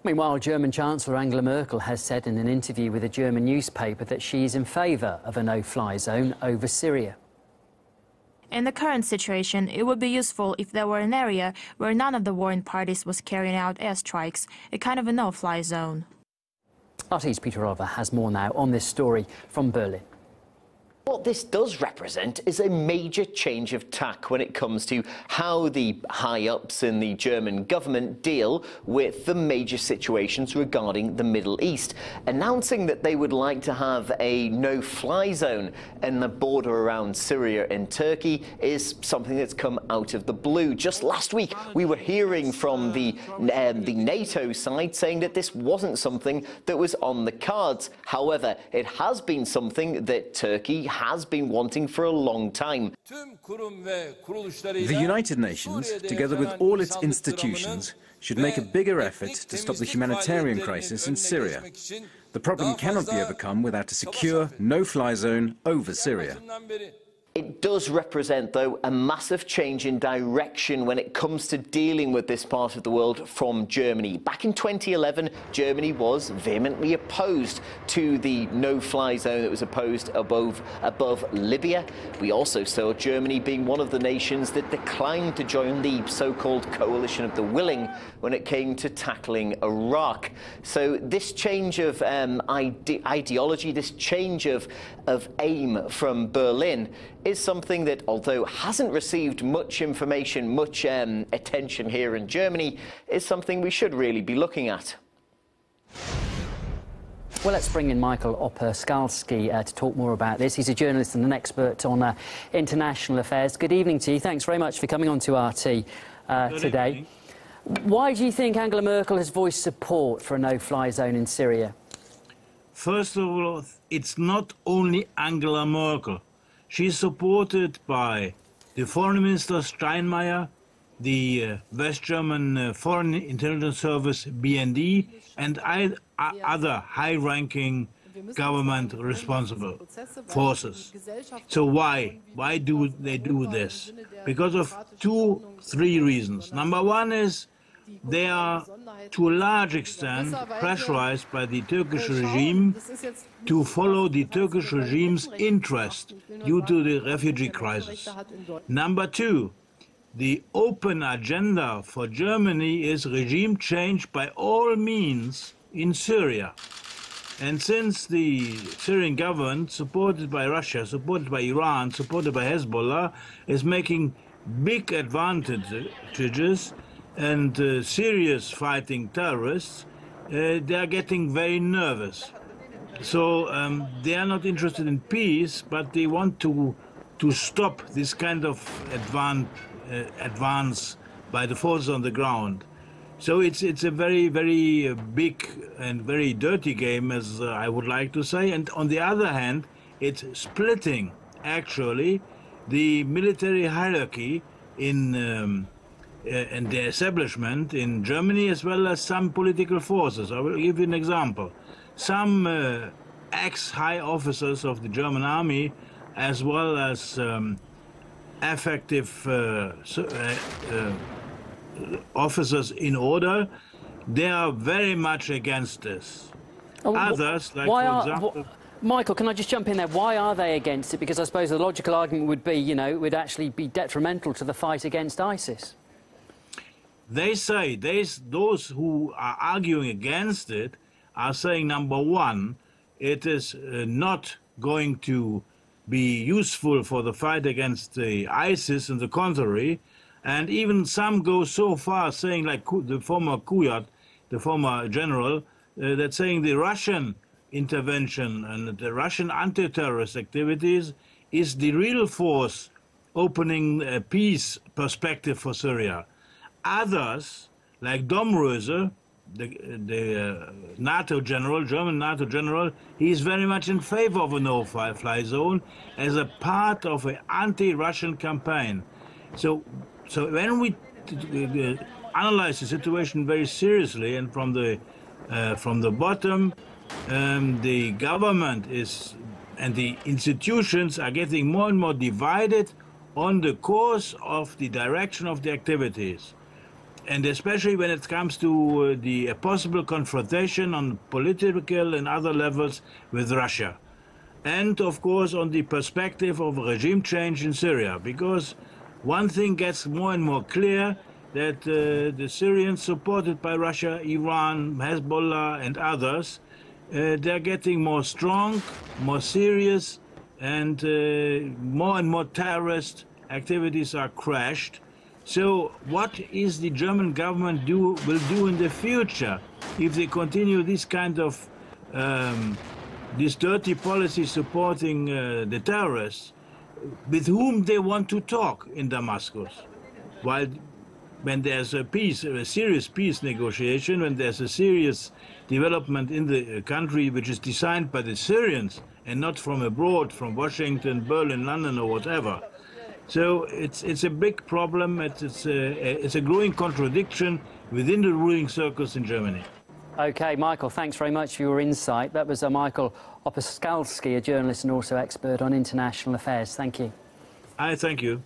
Meanwhile, German Chancellor Angela Merkel has said in an interview with a German newspaper that she is in favour of a no-fly zone over Syria. In the current situation, it would be useful if there were an area where none of the warring parties was carrying out airstrikes, a kind of a no-fly zone. RT's Peter Oliver has more now on this story from Berlin. What this does represent is a major change of tack when it comes to how the high-ups in the German government deal with the major situations regarding the Middle East, announcing that they would like to have a no-fly zone in the border around Syria and Turkey is something that's come out of the blue. Just last week, we were hearing from the NATO side saying that this wasn't something that was on the cards. However, it has been something that Turkey has been wanting for a long time. The United Nations, together with all its institutions, should make a bigger effort to stop the humanitarian crisis in Syria. The problem cannot be overcome without a secure, no-fly zone over Syria. It does represent, though, a massive change in direction when it comes to dealing with this part of the world from Germany. Back in 2011, Germany was vehemently opposed to the no-fly zone that was opposed above Libya. We also saw Germany being one of the nations that declined to join the so-called coalition of the willing when it came to tackling Iraq. So this change of ideology, this change of aim from Berlin is something that, although hasn't received much information, much attention here in Germany, is something we should really be looking at. Well, let's bring in Michael Operskalski to talk more about this. He's a journalist and an expert on international affairs. Good evening to you. Thanks very much for coming on to RT today. Why do you think Angela Merkel has voiced support for a no-fly zone in Syria? First of all, it's not only Angela Merkel. She's supported by the Foreign Minister Steinmeier, the West German Foreign Intelligence Service BND, and other high-ranking government responsible forces. So why do they do this? Because of three reasons. Number one is they are, to a large extent, pressurized by the Turkish regime to follow the Turkish regime's interest due to the refugee crisis. Number two, the open agenda for Germany is regime change by all means in Syria. And since the Syrian government, supported by Russia, supported by Iran, supported by Hezbollah, is making big advantages and serious fighting terrorists, they are getting very nervous. So they are not interested in peace, but they want to stop this kind of advance by the forces on the ground. So it's a very, very big and very dirty game, as I would like to say. And on the other hand, it's splitting, actually, the military hierarchy in and the establishment in Germany, as well as some political forces. I will give you an example. Some ex-high officers of the German army, as well as effective officers in order, they are very much against this. Others, like for example... Michael, can I just jump in there? Why are they against it? Because I suppose the logical argument would be, you know, it would actually be detrimental to the fight against ISIS. They say, those who are arguing against it are saying, number one, it is not going to be useful for the fight against the ISIS, and the contrary. And even some go so far saying, like the former Kuyat, the former general, that saying the Russian intervention and the Russian anti-terrorist activities is the real force opening a peace perspective for Syria. Others, like Domröse, the NATO general, German NATO general, he is very much in favor of a no-fly zone as a part of an anti-Russian campaign. So when we analyze the situation very seriously and from the bottom, the government and the institutions are getting more and more divided on the course of the direction of the activities. and especially when it comes to the possible confrontation on political and other levels with Russia. And, of course, on the perspective of regime change in Syria, because one thing gets more and more clear, that the Syrians supported by Russia, Iran, Hezbollah and others, they're getting more strong, more serious, and more terrorist activities are crashed. So what is the German government will do in the future if they continue this kind of this dirty policy supporting the terrorists? With whom they want to talk in Damascus? While when there's a peace, a serious peace negotiation, when there's a serious development in the country which is designed by the Syrians and not from abroad, from Washington, Berlin, London or whatever. So it's a big problem. It's a growing contradiction within the ruling circles in Germany. OK, Michael, thanks very much for your insight. That was Michael Opaskalski, a journalist and also expert on international affairs. Thank you. I thank you.